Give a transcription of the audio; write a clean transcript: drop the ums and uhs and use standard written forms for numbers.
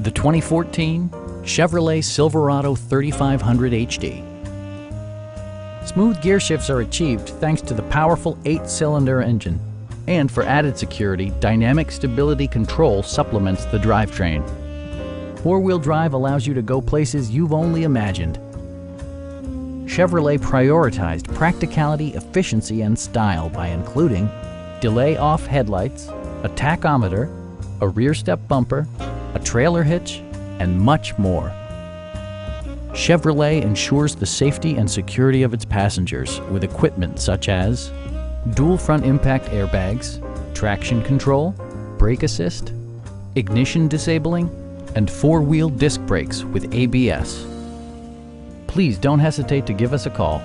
The 2014 Chevrolet Silverado 3500 HD. Smooth gear shifts are achieved thanks to the powerful 8-cylinder engine. And for added security, dynamic stability control supplements the drivetrain. Four-wheel drive allows you to go places you've only imagined. Chevrolet prioritized practicality, efficiency, and style by including delay-off headlights, a tachometer, a rear step bumper, a trailer hitch, and much more. Chevrolet ensures the safety and security of its passengers with equipment such as dual front impact airbags, traction control, brake assist, ignition disabling, and four-wheel disc brakes with ABS. Please don't hesitate to give us a call.